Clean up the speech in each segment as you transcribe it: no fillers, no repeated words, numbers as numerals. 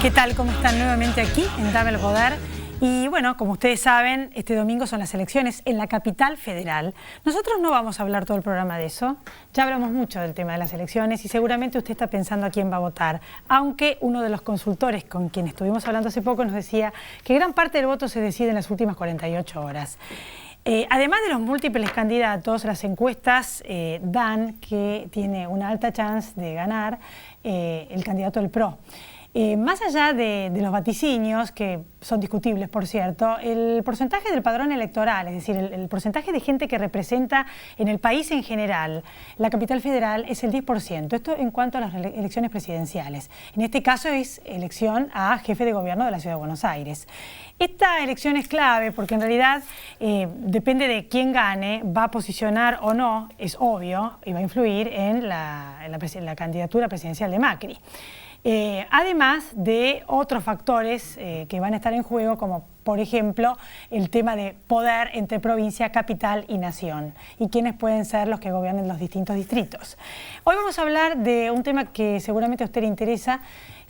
¿Qué tal? ¿Cómo están nuevamente aquí en Dame el Poder? Y bueno, como ustedes saben, este domingo son las elecciones en la capital federal. Nosotros no vamos a hablar todo el programa de eso. Ya hablamos mucho del tema de las elecciones y seguramente usted está pensando a quién va a votar. Aunque uno de los consultores con quien estuvimos hablando hace poco nos decía que gran parte del voto se decide en las últimas 48 horas. Además de los múltiples candidatos, las encuestas dan que tiene una alta chance de ganar el candidato del PRO. Más allá de los vaticinios, que son discutibles, por cierto, el porcentaje del padrón electoral, es decir, el porcentaje de gente que representa en el país en general, la capital federal, es el 10%. Esto en cuanto a las elecciones presidenciales. En este caso es elección a jefe de gobierno de la Ciudad de Buenos Aires. Esta elección es clave porque en realidad depende de quién gane, va a posicionar o no, es obvio, y va a influir en la candidatura presidencial de Macri. Además de otros factores que van a estar en juego, como por ejemplo el tema de poder entre provincia, capital y nación, y quiénes pueden ser los que gobiernen los distintos distritos. Hoy vamos a hablar de un tema que seguramente a usted le interesa.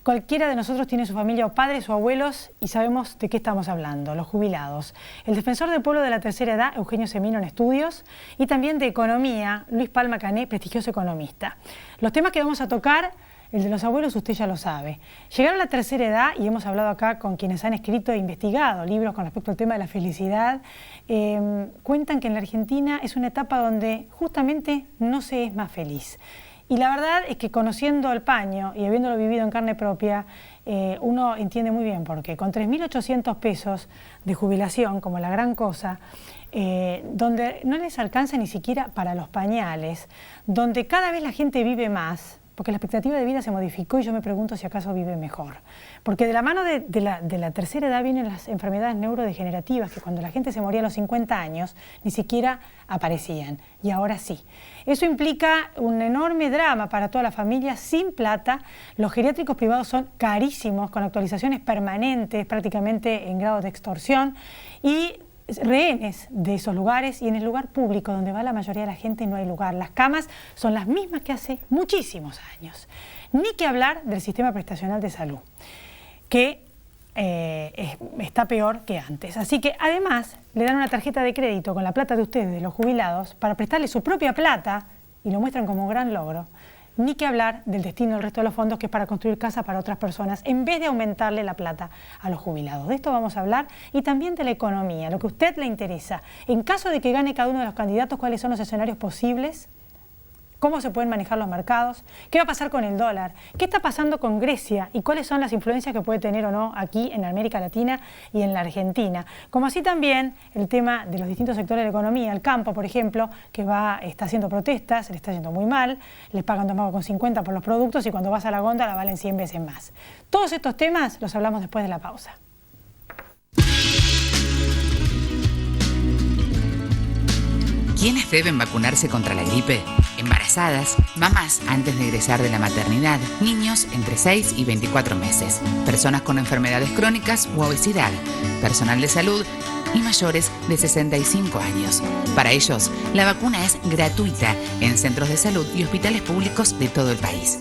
Cualquiera de nosotros tiene su familia o padres o abuelos y sabemos de qué estamos hablando, los jubilados. El defensor del pueblo de la tercera edad, Eugenio Semino, en estudios, y también de economía, Luis Palma Cané, prestigioso economista. Los temas que vamos a tocar, el de los abuelos, usted ya lo sabe. Llegar a la tercera edad, y hemos hablado acá con quienes han escrito e investigado libros con respecto al tema de la felicidad, cuentan que en la Argentina es una etapa donde justamente no se es más feliz. Y la verdad es que conociendo el paño y habiéndolo vivido en carne propia, uno entiende muy bien por qué. Con 3.800 pesos de jubilación, como la gran cosa, donde no les alcanza ni siquiera para los pañales, donde cada vez la gente vive más, porque la expectativa de vida se modificó y yo me pregunto si acaso vive mejor. Porque de la mano de la tercera edad vienen las enfermedades neurodegenerativas que cuando la gente se moría a los 50 años ni siquiera aparecían, y ahora sí. Eso implica un enorme drama para toda la familia sin plata. Los geriátricos privados son carísimos, con actualizaciones permanentes, prácticamente en grado de extorsión, y rehenes de esos lugares, y en el lugar público donde va la mayoría de la gente no hay lugar. Las camas son las mismas que hace muchísimos años. Ni que hablar del sistema prestacional de salud, que está peor que antes. Así que además le dan una tarjeta de crédito con la plata de ustedes, de los jubilados, para prestarle su propia plata, y lo muestran como un gran logro. Ni que hablar del destino del resto de los fondos, que es para construir casas para otras personas, en vez de aumentarle la plata a los jubilados. De esto vamos a hablar, y también de la economía, lo que a usted le interesa. En caso de que gane cada uno de los candidatos, ¿cuáles son los escenarios posibles? ¿Cómo se pueden manejar los mercados? ¿Qué va a pasar con el dólar? ¿Qué está pasando con Grecia? ¿Y cuáles son las influencias que puede tener o no aquí en América Latina y en la Argentina? Como así también el tema de los distintos sectores de la economía. El campo, por ejemplo, que está haciendo protestas, le está yendo muy mal, les pagan 2,50 por los productos, y cuando vas a la góndola valen 100 veces más. Todos estos temas los hablamos después de la pausa. ¿Quiénes deben vacunarse contra la gripe? Embarazadas, mamás antes de egresar de la maternidad, niños entre 6 y 24 meses, personas con enfermedades crónicas u obesidad, personal de salud y mayores de 65 años. Para ellos, la vacuna es gratuita en centros de salud y hospitales públicos de todo el país.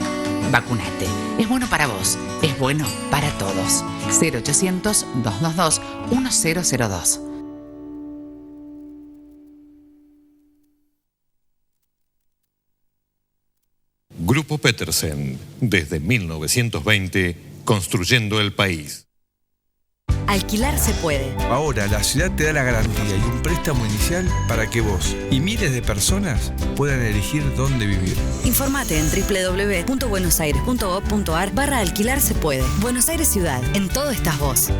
Vacunate. Es bueno para vos. Es bueno para todos. 0800-222-1002. Grupo Petersen, desde 1920, construyendo el país. Alquilar se puede. Ahora la ciudad te da la garantía y un préstamo inicial para que vos y miles de personas puedan elegir dónde vivir. Informate en www.buenosaires.gov.ar/alquilar se puede. Buenos Aires Ciudad, en todo estás vos.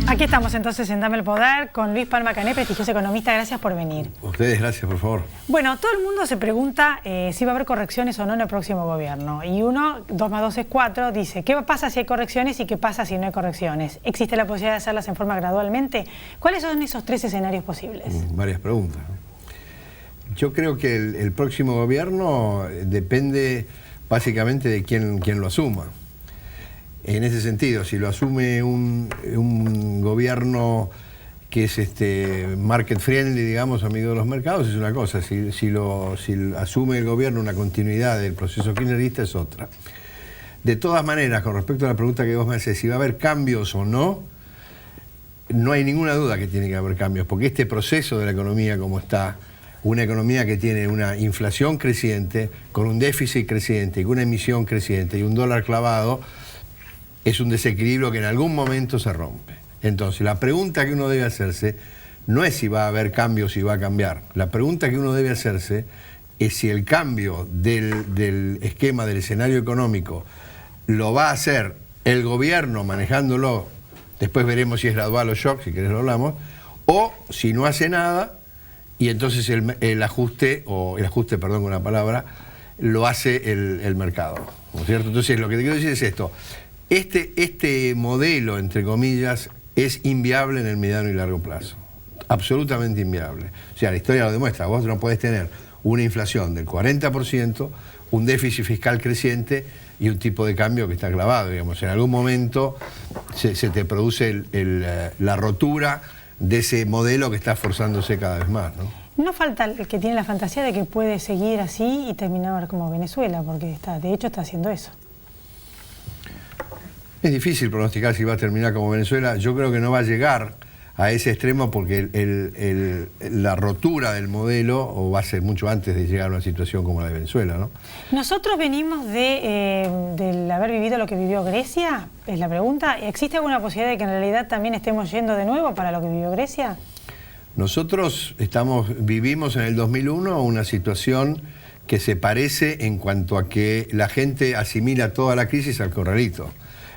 Aquí estamos entonces en Dame el Poder con Luis Palma Cané, prestigioso economista. Gracias por venir. Ustedes, gracias, por favor. Bueno, todo el mundo se pregunta si va a haber correcciones o no en el próximo gobierno. Y uno, 2 más 2 es 4, dice, ¿qué pasa si hay correcciones y qué pasa si no hay correcciones? ¿Existe la posibilidad de hacerlas en forma gradualmente? ¿Cuáles son esos 3 escenarios posibles? Varias preguntas. Yo creo que el próximo gobierno depende básicamente de quién lo asuma. En ese sentido, si lo asume un gobierno que es market friendly, digamos, amigo de los mercados, es una cosa. Si asume el gobierno una continuidad del proceso kirchnerista es otra. De todas maneras, con respecto a la pregunta que vos me haces, si va a haber cambios o no, no hay ninguna duda que tiene que haber cambios, porque este proceso de la economía como está, una economía que tiene una inflación creciente, con un déficit creciente, con una emisión creciente y un dólar clavado, es un desequilibrio que en algún momento se rompe. Entonces, la pregunta que uno debe hacerse no es si va a haber cambios, si va a cambiar. La pregunta que uno debe hacerse es si el cambio del esquema del escenario económico lo va a hacer el gobierno manejándolo, después veremos si es gradual o shock, si querés lo hablamos, o si no hace nada, y entonces el ajuste, perdón con la palabra, lo hace el mercado, ¿no es cierto? Entonces, lo que te quiero decir es esto. Este modelo, entre comillas, es inviable en el mediano y largo plazo. Absolutamente inviable. O sea, la historia lo demuestra. Vos no podés tener una inflación del 40%, un déficit fiscal creciente y un tipo de cambio que está clavado, digamos. En algún momento se te produce la rotura de ese modelo que está forzándose cada vez más, ¿no? No falta el que tiene la fantasía de que puede seguir así y terminar como Venezuela, porque de hecho está haciendo eso. Es difícil pronosticar si va a terminar como Venezuela. Yo creo que no va a llegar a ese extremo porque la rotura del modelo o va a ser mucho antes de llegar a una situación como la de Venezuela, ¿no? Nosotros venimos del haber vivido lo que vivió Grecia, es la pregunta. ¿Existe alguna posibilidad de que en realidad también estemos yendo de nuevo para lo que vivió Grecia? Nosotros vivimos en el 2001 una situación que se parece en cuanto a que la gente asimila toda la crisis al corralito.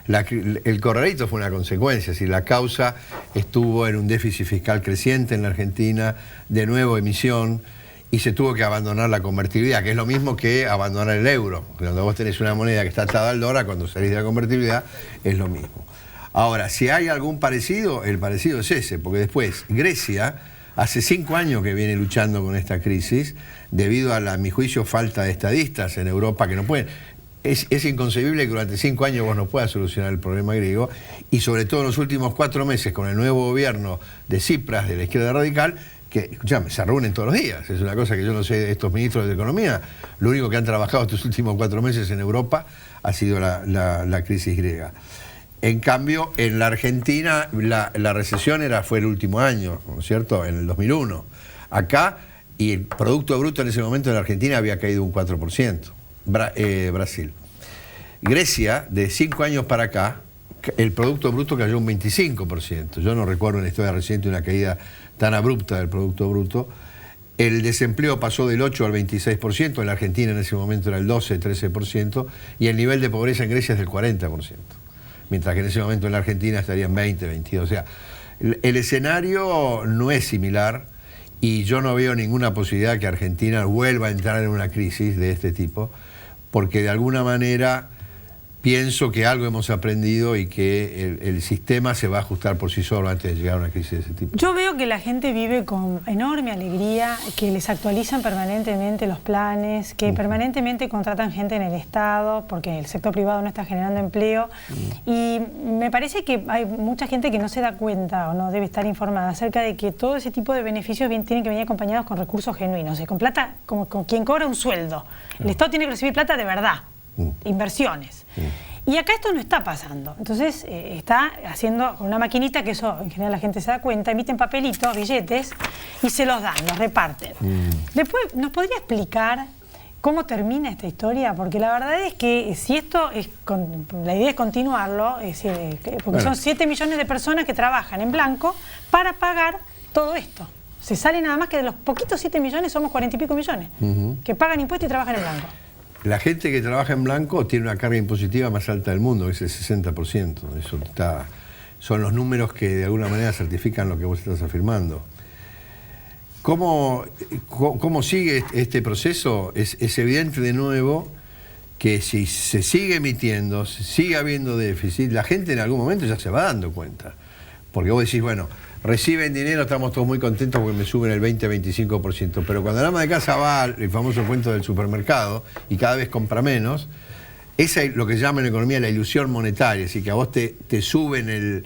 El corralito fue una consecuencia, si la causa estuvo en un déficit fiscal creciente en la Argentina, de nuevo emisión, y se tuvo que abandonar la convertibilidad, que es lo mismo que abandonar el euro. Cuando vos tenés una moneda que está atada al dólar, cuando salís de la convertibilidad, es lo mismo. Ahora, si hay algún parecido, el parecido es ese, porque después Grecia hace 5 años que viene luchando con esta crisis, debido a mi juicio, falta de estadistas en Europa que no pueden. Es inconcebible que durante 5 años vos no puedas solucionar el problema griego, y sobre todo en los últimos 4 meses con el nuevo gobierno de Tsipras, de la izquierda radical, que, escuchame, se reúnen todos los días. Es una cosa que yo no sé de estos ministros de Economía. Lo único que han trabajado estos últimos 4 meses en Europa ha sido la crisis griega. En cambio, en la Argentina la recesión fue el último año, ¿no es cierto?, en el 2001. Acá, y el Producto Bruto en ese momento en la Argentina había caído un 4%. Brasil. Grecia, de 5 años para acá, el Producto Bruto cayó un 25%. Yo no recuerdo en la historia reciente una caída tan abrupta del Producto Bruto. El desempleo pasó del 8 al 26%, en la Argentina en ese momento era el 12-13%, y el nivel de pobreza en Grecia es del 40%. Mientras que en ese momento en la Argentina estarían 20, 22. O sea, el escenario no es similar y yo no veo ninguna posibilidad que Argentina vuelva a entrar en una crisis de este tipo, porque de alguna manera pienso que algo hemos aprendido y que el sistema se va a ajustar por sí solo antes de llegar a una crisis de ese tipo. Yo veo que la gente vive con enorme alegría, que les actualizan permanentemente los planes, que permanentemente contratan gente en el Estado, porque el sector privado no está generando empleo. Y me parece que hay mucha gente que no se da cuenta o no debe estar informada acerca de que todo ese tipo de beneficios tienen que venir acompañados con recursos genuinos, con plata, como con quien cobra un sueldo. El Estado tiene que recibir plata de verdad. Inversiones. Y acá esto no está pasando. Entonces está haciendo con una maquinita, que eso en general la gente se da cuenta, emiten papelitos, billetes y se los dan, los reparten. Después, ¿nos podría explicar cómo termina esta historia? Porque la verdad es que si esto es la idea es continuarlo, es decir, porque son 7 millones de personas que trabajan en blanco para pagar todo esto. Se sale nada más que de los poquitos 7 millones somos 40 y pico millones que pagan impuestos y trabajan en blanco. La gente que trabaja en blanco tiene una carga impositiva más alta del mundo, que es el 60%. Eso son los números que de alguna manera certifican lo que vos estás afirmando. ¿Cómo sigue este proceso? Es evidente de nuevo que si se sigue emitiendo, si sigue habiendo déficit, la gente en algún momento ya se va dando cuenta. Porque vos decís, bueno, reciben dinero, estamos todos muy contentos porque me suben el 20-25%, pero cuando el ama de casa va al famoso cuento del supermercado y cada vez compra menos, esa es lo que se llama en economía la ilusión monetaria, es decir, que a vos te suben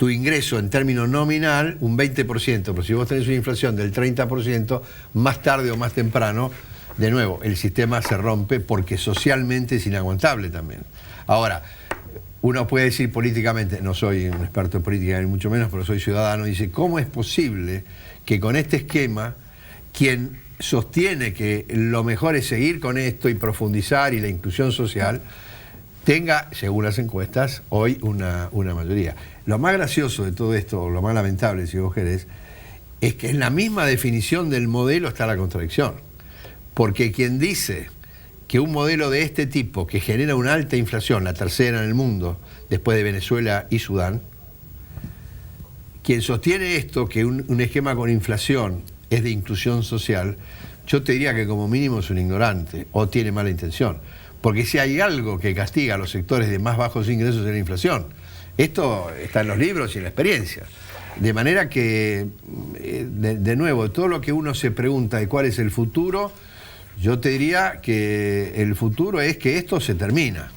tu ingreso en términos nominal un 20%, pero si vos tenés una inflación del 30%, más tarde o más temprano, de nuevo, el sistema se rompe porque socialmente es inaguantable también. Ahora, uno puede decir políticamente, no soy un experto en política ni mucho menos, pero soy ciudadano, dice, ¿cómo es posible que con este esquema, quien sostiene que lo mejor es seguir con esto y profundizar y la inclusión social, tenga, según las encuestas, hoy una mayoría? Lo más gracioso de todo esto, lo más lamentable, si vos querés, es que en la misma definición del modelo está la contradicción. Porque quien dice que un modelo de este tipo, que genera una alta inflación, la tercera en el mundo, después de Venezuela y Sudán, quien sostiene esto, que un esquema con inflación es de inclusión social, yo te diría que como mínimo es un ignorante o tiene mala intención. Porque si hay algo que castiga a los sectores de más bajos ingresos es la inflación. Esto está en los libros y en la experiencia. De manera que, de nuevo, todo lo que uno se pregunta de cuál es el futuro, yo te diría que el futuro es que esto se termina.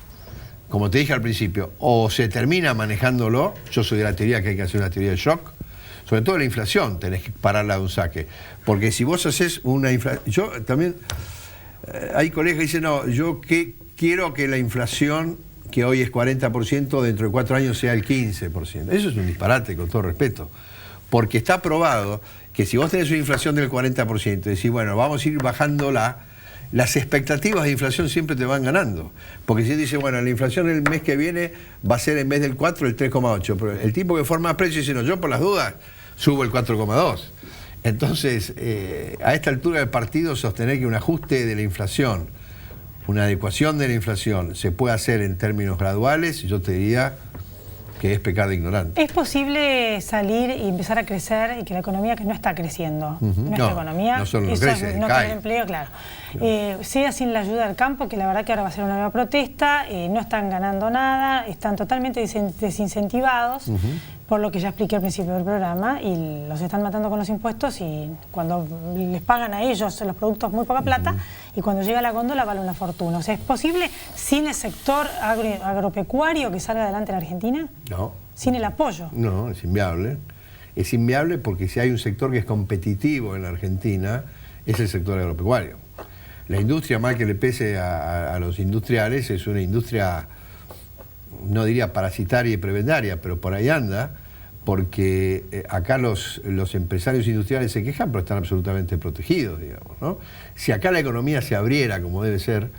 Como te dije al principio, o se termina manejándolo, yo soy de la teoría que hay que hacer una teoría de shock, sobre todo la inflación, tenés que pararla de un saque. Porque si vos haces una inflación... Yo también... hay colegas que dicen, no, yo quiero que la inflación, que hoy es 40%, dentro de 4 años sea el 15%. Eso es un disparate, con todo respeto. Porque está probado que si vos tenés una inflación del 40%, decís, bueno, vamos a ir bajándola, las expectativas de inflación siempre te van ganando. Porque si dice, bueno, la inflación el mes que viene va a ser en vez del 4, el 3,8. Pero el tipo que forma precios dice, no, yo por las dudas subo el 4,2. Entonces, a esta altura del partido, sostener que un ajuste de la inflación, una adecuación de la inflación, se puede hacer en términos graduales, yo te diría que es pecado ignorante. ¿Es posible salir y empezar a crecer y que la economía que no está creciendo, nuestra economía, no solo no crece, no cae. tener empleo, claro, sea sin la ayuda del campo, que la verdad que ahora va a ser una nueva protesta, no están ganando nada, están totalmente desincentivados, por lo que ya expliqué al principio del programa, y los están matando con los impuestos, y cuando les pagan a ellos los productos muy poca plata, y cuando llega la góndola vale una fortuna. O sea, ¿es posible sin el sector agropecuario que salga adelante en Argentina? No. ¿Sin el apoyo? No, es inviable. Es inviable porque si hay un sector que es competitivo en la Argentina, es el sector agropecuario. La industria, mal que le pese a los industriales, es una industria, no diría parasitaria y prebendaria, pero por ahí anda, porque acá los empresarios industriales se quejan, pero están absolutamente protegidos, digamos, ¿no? Si acá la economía se abriera como debe ser,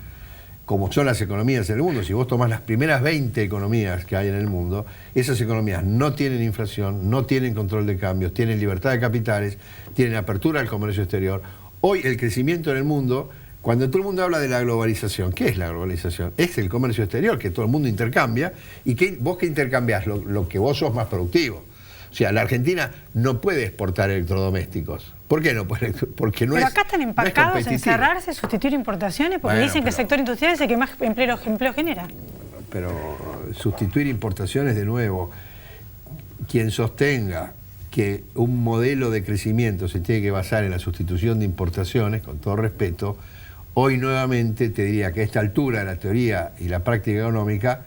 como son las economías en el mundo, si vos tomás las primeras 20 economías que hay en el mundo, esas economías no tienen inflación, no tienen control de cambios, tienen libertad de capitales, tienen apertura al comercio exterior. Hoy el crecimiento en el mundo, cuando todo el mundo habla de la globalización, ¿qué es la globalización? Es el comercio exterior, que todo el mundo intercambia, y que vos que intercambiás lo que vos sos más productivo. O sea, la Argentina no puede exportar electrodomésticos. ¿Por qué no puede? Porque no pero es. Acá están empacados en cerrarse, sustituir importaciones, porque dicen que el sector industrial es el que más empleo genera. Pero sustituir importaciones, de nuevo, quien sostenga que un modelo de crecimiento se tiene que basar en la sustitución de importaciones, con todo respeto, hoy nuevamente te diría que a esta altura de la teoría y la práctica económica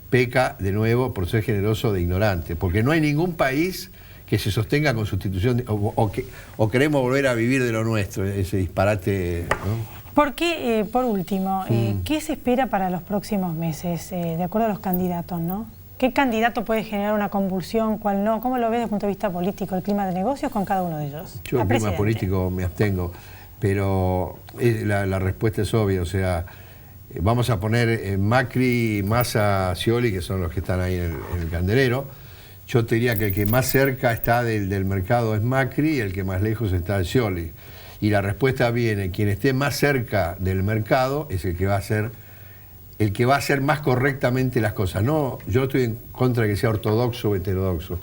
peca de nuevo por ser generoso de ignorante, porque no hay ningún país que se sostenga con sustitución o queremos volver a vivir de lo nuestro, ese disparate, ¿no? ¿Por qué, por último, qué se espera para los próximos meses, de acuerdo a los candidatos, ¿no? ¿Qué candidato puede generar una convulsión, cuál no? ¿Cómo lo ves desde el punto de vista político, el clima de negocios con cada uno de ellos? Yo el clima político me abstengo, pero la respuesta es obvia, o sea, vamos a poner Macri, Massa, Scioli, que son los que están ahí en el candelero. Yo te diría que el que más cerca está del mercado es Macri y el que más lejos está es Scioli. Y la respuesta viene, quien esté más cerca del mercado es el que va a hacer más correctamente las cosas. No, yo estoy en contra de que sea ortodoxo o heterodoxo.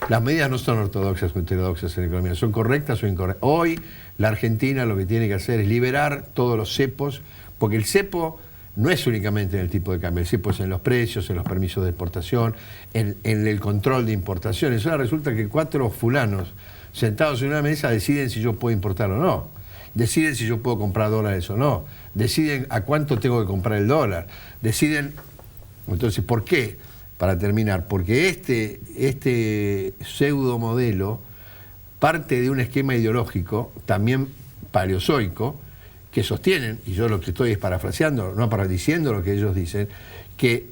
Las medidas no son ortodoxas o heterodoxas en la economía, son correctas o incorrectas. Hoy la Argentina lo que tiene que hacer es liberar todos los cepos, porque el cepo no es únicamente en el tipo de cambio, el cepo es en los precios, en los permisos de exportación, en el control de importaciones. Ahora resulta que 4 fulanos sentados en una mesa deciden si yo puedo importar o no, deciden si yo puedo comprar dólares o no, deciden a cuánto tengo que comprar el dólar, deciden. Entonces, ¿por qué para terminar, porque este pseudo modelo parte de un esquema ideológico, también paleozoico, que sostienen, y yo lo que estoy es parafraseando, no diciendo lo que ellos dicen, que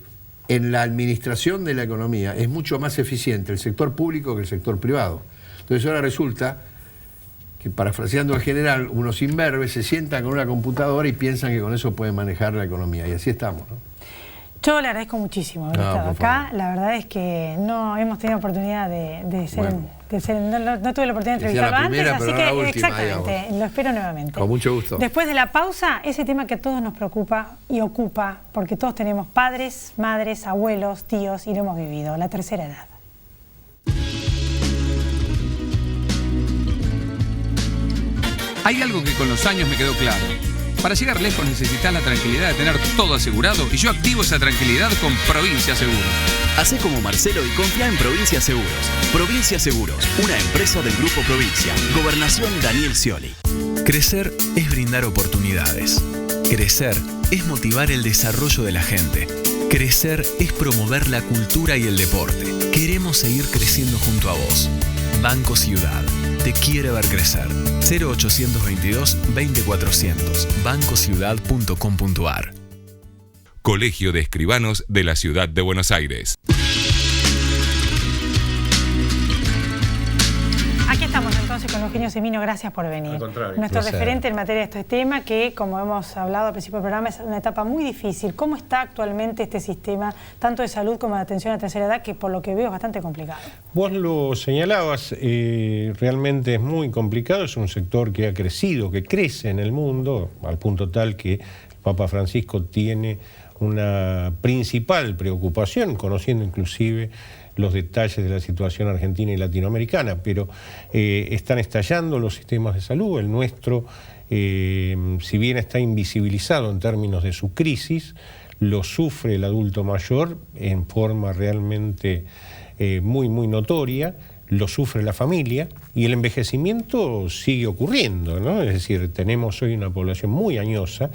en la administración de la economía es mucho más eficiente el sector público que el sector privado. Entonces ahora resulta que, parafraseando al general, unos imberbes se sientan con una computadora y piensan que con eso pueden manejar la economía, y así estamos, ¿no? Yo le agradezco muchísimo haber estado acá. La verdad es que no hemos tenido oportunidad de ser... Bueno, no tuve la oportunidad de entrevistarlo antes, así que última, exactamente, digamos. Lo espero nuevamente. Con mucho gusto. Después de la pausa, ese tema que a todos nos preocupa y ocupa, porque todos tenemos padres, madres, abuelos, tíos, y lo hemos vivido, la tercera edad. Hay algo que con los años me quedó claro. Para llegar lejos necesitas la tranquilidad de tener todo asegurado, y yo activo esa tranquilidad con Provincia Seguros. Hacé como Marcelo y confía en Provincia Seguros. Provincia Seguros, una empresa del Grupo Provincia. Gobernación Daniel Scioli. Crecer es brindar oportunidades. Crecer es motivar el desarrollo de la gente. Crecer es promover la cultura y el deporte. Queremos seguir creciendo junto a vos. Banco Ciudad. Te quiere ver crecer. 0822-20400. bancociudad.com.ar. Colegio de Escribanos de la Ciudad de Buenos Aires. Aquí estamos entonces con Eugenio Semino, gracias por venir. Al contrario. Nuestro Gracias. referente en materia de este tema, que como hemos hablado al principio del programa, es una etapa muy difícil. ¿Cómo está actualmente este sistema, tanto de salud como de atención a la tercera edad, que por lo que veo es bastante complicado? Vos lo señalabas, realmente es muy complicado, es un sector que ha crecido, que crece en el mundo, al punto tal que el Papa Francisco tiene una principal preocupación, conociendo inclusive los detalles de la situación argentina y latinoamericana, pero están estallando los sistemas de salud. El nuestro, si bien está invisibilizado en términos de su crisis, lo sufre el adulto mayor en forma realmente muy notoria, lo sufre la familia, y el envejecimiento sigue ocurriendo, ¿no? Es decir, tenemos hoy una población muy añosa.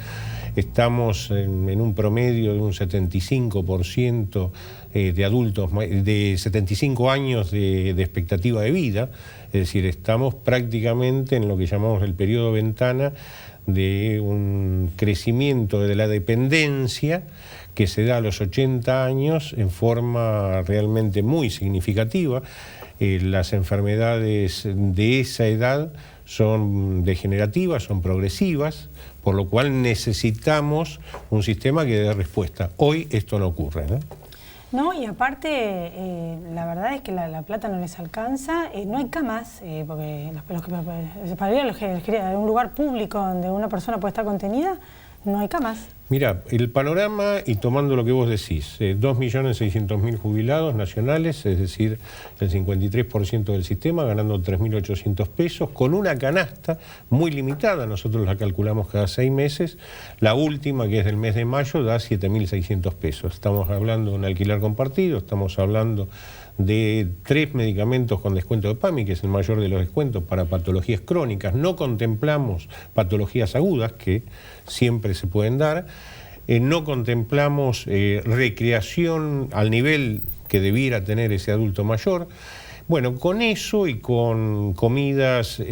Estamos en un promedio de un 75% de adultos, de 75 años de expectativa de vida. Es decir, estamos prácticamente en lo que llamamos el periodo ventana de un crecimiento de la dependencia que se da a los 80 años en forma realmente muy significativa. Las enfermedades de esa edad son degenerativas, son progresivas, por lo cual necesitamos un sistema que dé respuesta. Hoy esto no ocurre, ¿no? No, y aparte, la verdad es que la plata no les alcanza, no hay camas, porque para ir a un lugar público donde una persona puede estar contenida, no hay camas. Mira, el panorama, y tomando lo que vos decís, 2.600.000 jubilados nacionales, es decir, el 53% del sistema, ganando 3.800 pesos, con una canasta muy limitada, nosotros la calculamos cada 6 meses, la última, que es del mes de mayo, da 7.600 pesos. Estamos hablando de un alquiler compartido, estamos hablando de 3 medicamentos con descuento de PAMI, que es el mayor de los descuentos para patologías crónicas. No contemplamos patologías agudas, que siempre se pueden dar. No contemplamos recreación al nivel que debiera tener ese adulto mayor. Bueno, con eso y con comidas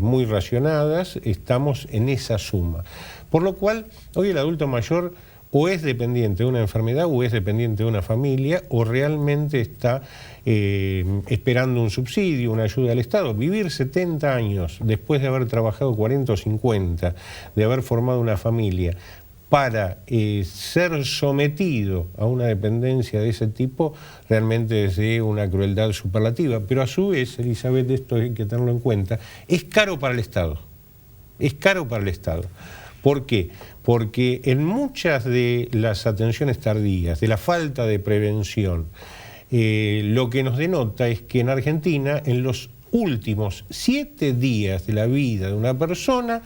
muy racionadas, estamos en esa suma. Por lo cual, hoy el adulto mayor o es dependiente de una enfermedad, o es dependiente de una familia, o realmente está esperando un subsidio, una ayuda del Estado. Vivir 70 años después de haber trabajado 40 o 50, de haber formado una familia, para ser sometido a una dependencia de ese tipo, realmente es de una crueldad superlativa. Pero a su vez, Elizabeth, esto hay que tenerlo en cuenta, es caro para el Estado. Es caro para el Estado. ¿Por qué? Porque en muchas de las atenciones tardías, de la falta de prevención, lo que nos denota es que en Argentina, en los últimos 7 días de la vida de una persona,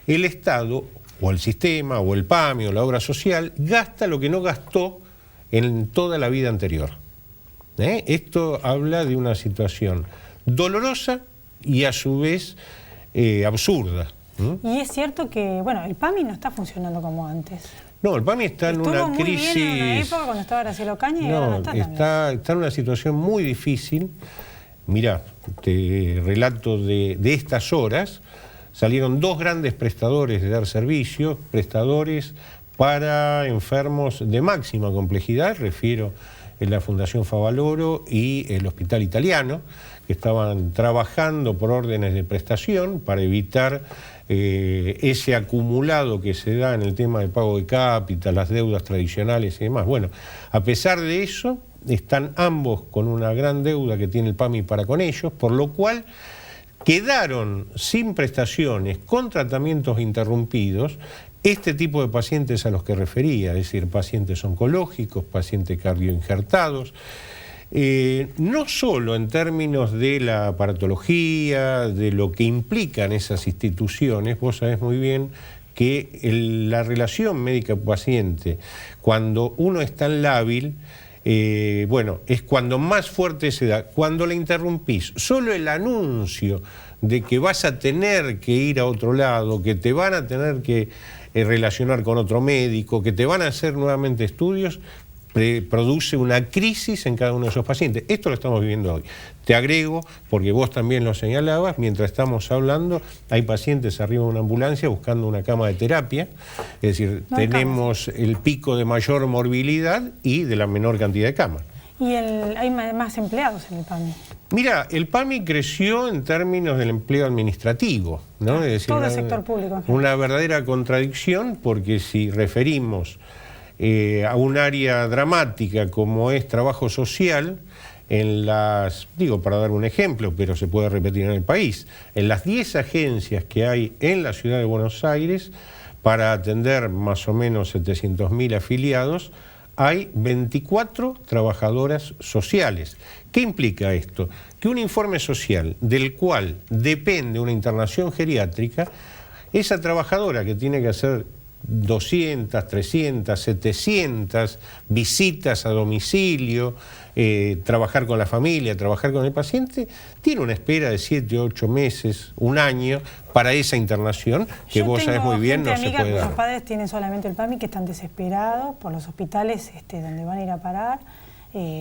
el Estado, o el sistema, o el PAMI, o la obra social, gasta lo que no gastó en toda la vida anterior. Esto habla de una situación dolorosa y a su vez absurda. Y es cierto que, bueno, el PAMI no está funcionando como antes. No, el PAMI está en una muy crisis... bien en una época cuando estaba Graciela Ocaña y ahora no está en una situación muy difícil. Mirá, te relato de estas horas, salieron 2 grandes prestadores de dar servicios, prestadores para enfermos de máxima complejidad, refiero a la Fundación Favaloro y el Hospital Italiano, que estaban trabajando por órdenes de prestación para evitar ese acumulado que se da en el tema de pago de cápita, las deudas tradicionales y demás. Bueno, a pesar de eso, están ambos con una gran deuda que tiene el PAMI para con ellos, por lo cual quedaron sin prestaciones, con tratamientos interrumpidos, este tipo de pacientes a los que refería, es decir, pacientes oncológicos, pacientes cardioinjertados, no solo en términos de la aparatología, de lo que implican esas instituciones. Vos sabés muy bien que la relación médico-paciente, cuando uno es tan lábil, bueno, es cuando más fuerte se da. Cuando la interrumpís, solo el anuncio de que vas a tener que ir a otro lado, que te van a tener que relacionar con otro médico, que te van a hacer nuevamente estudios, produce una crisis en cada uno de esos pacientes. Esto lo estamos viviendo hoy. Te agrego, porque vos también lo señalabas, mientras estamos hablando, hay pacientes arriba de una ambulancia buscando una cama de terapia, es decir, tenemos el pico de mayor morbilidad y de la menor cantidad de camas. ¿Y hay más empleados en el PAMI? Mira, el PAMI creció en términos del empleo administrativo, ¿no? Es decir, todo el sector público. Una verdadera contradicción, porque si referimos a un área dramática como es trabajo social, en las, digo para dar un ejemplo, pero se puede repetir en el país, en las 10 agencias que hay en la ciudad de Buenos Aires, para atender más o menos 700.000 afiliados, hay 24 trabajadoras sociales. ¿Qué implica esto? Que un informe social del cual depende una internación geriátrica, esa trabajadora que tiene que hacer 200, 300, 700 visitas a domicilio, trabajar con la familia, trabajar con el paciente, tiene una espera de 7, 8 meses, un año para esa internación que vos sabés muy bien no se puede dar. Los padres tienen solamente el PAMI, que están desesperados por los hospitales donde van a ir a parar,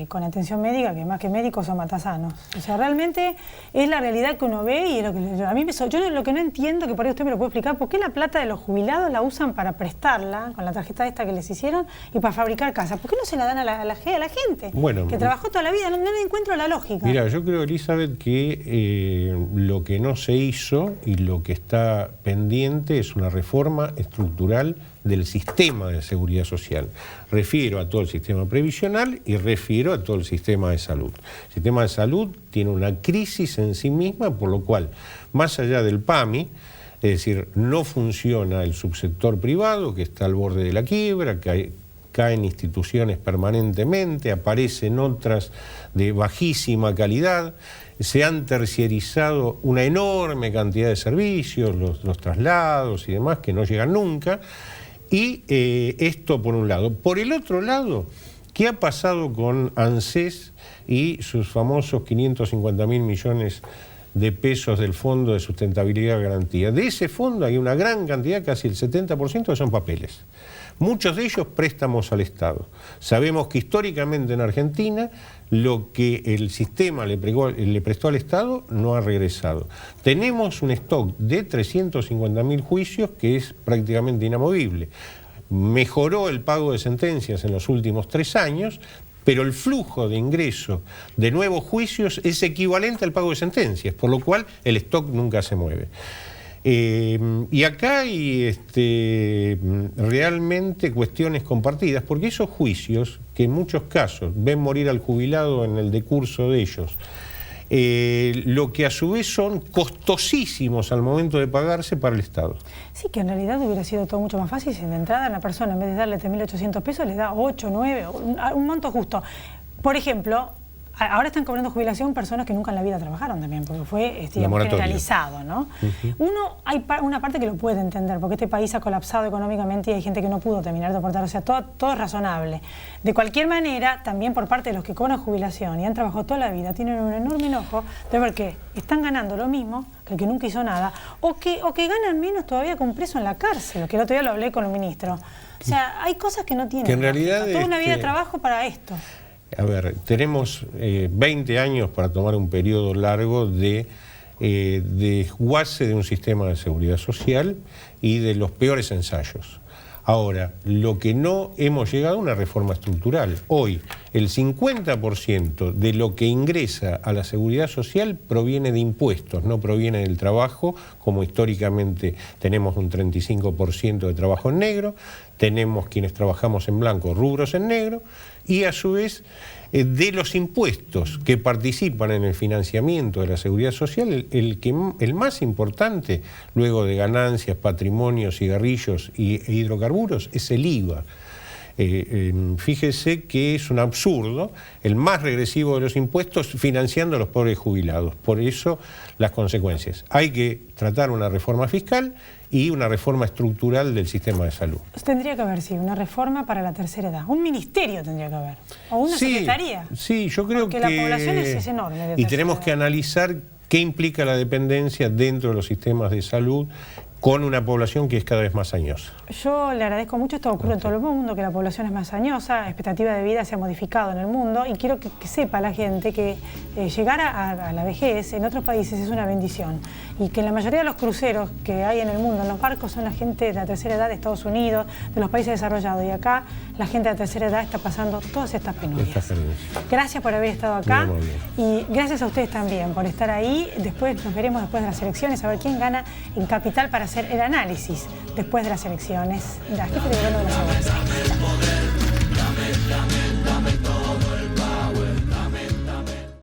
con atención médica, que más que médicos son matasanos. O sea, realmente es la realidad que uno ve y es lo que a mí yo lo que no entiendo, que por ahí usted me lo puede explicar, ¿por qué la plata de los jubilados la usan para prestarla con la tarjeta esta que les hicieron y para fabricar casas? ¿Por qué no se la dan a la gente que trabajó toda la vida? No le encuentro la lógica. Mira, yo creo, Elizabeth, que lo que no se hizo y lo que está pendiente es una reforma estructural del sistema de seguridad social. Refiero a todo el sistema previsional y refiero a todo el sistema de salud. El sistema de salud tiene una crisis en sí misma, por lo cual, más allá del PAMI, es decir, no funciona el subsector privado, que está al borde de la quiebra, caen instituciones permanentemente, aparecen otras de bajísima calidad, se han terciarizado una enorme cantidad de servicios, los traslados y demás, que no llegan nunca. Y esto por un lado. Por el otro lado, ¿qué ha pasado con ANSES y sus famosos 550.000 millones de pesos del Fondo de Sustentabilidad y Garantía? De ese fondo hay una gran cantidad, casi el 70%, que son papeles. Muchos de ellos préstamos al Estado. Sabemos que históricamente en Argentina lo que el sistema le prestó al Estado no ha regresado. Tenemos un stock de 350.000 juicios que es prácticamente inamovible. Mejoró el pago de sentencias en los últimos 3 años, pero el flujo de ingreso de nuevos juicios es equivalente al pago de sentencias, por lo cual el stock nunca se mueve. Y acá hay realmente cuestiones compartidas, porque esos juicios, que en muchos casos ven morir al jubilado en el decurso de ellos, lo que a su vez son costosísimos al momento de pagarse para el Estado. Sí, que en realidad hubiera sido todo mucho más fácil si de entrada la persona, en vez de darle 3.800 pesos, le da 8, 9, un monto justo. Por ejemplo, ahora están cobrando jubilación personas que nunca en la vida trabajaron también, porque fue moratoria. generalizado, ¿no? Hay una parte que lo puede entender, porque este país ha colapsado económicamente y hay gente que no pudo terminar de aportar, o sea, todo es razonable. De cualquier manera, también por parte de los que cobran jubilación y han trabajado toda la vida, tienen un enorme enojo de ver que están ganando lo mismo que el que nunca hizo nada, o que ganan menos todavía con preso en la cárcel, que el otro día lo hablé con el ministro. O sea, hay cosas que no tienen. Que en realidad, toda una vida de trabajo para esto. A ver, tenemos 20 años para tomar un periodo largo de desguace de un sistema de seguridad social y de los peores ensayos. Ahora, lo que no hemos llegado a una reforma estructural. Hoy, el 50% de lo que ingresa a la seguridad social proviene de impuestos, no proviene del trabajo, como históricamente tenemos un 35% de trabajo en negro, tenemos quienes trabajamos en blanco, rubros en negro, y a su vez de los impuestos que participan en el financiamiento de la seguridad social, el más importante, luego de ganancias, patrimonios, cigarrillos e hidrocarburos, es el IVA. Fíjese que es un absurdo el más regresivo de los impuestos financiando a los pobres jubilados. Por eso las consecuencias. Hay que tratar una reforma fiscal y una reforma estructural del sistema de salud. Tendría que haber, sí, una reforma para la tercera edad. Un ministerio tendría que haber. O una secretaría. Sí, yo creo que... Porque la población es enorme. Y tenemos que analizar qué implica la dependencia dentro de los sistemas de salud con una población que es cada vez más añosa. Yo le agradezco mucho, esto ocurre en todo el mundo, que la población es más añosa, la expectativa de vida se ha modificado en el mundo y quiero que sepa la gente que llegar a la vejez en otros países es una bendición y que en la mayoría de los cruceros que hay en el mundo, en los barcos, son la gente de la tercera edad de Estados Unidos, de los países desarrollados, y acá la gente de la tercera edad está pasando todas estas penurias. Gracias por haber estado acá y gracias a ustedes también por estar ahí. Después nos veremos después de las elecciones a ver quién gana en Capital para hacer el análisis después de las elecciones. La jefe de gobierno de la ciudad.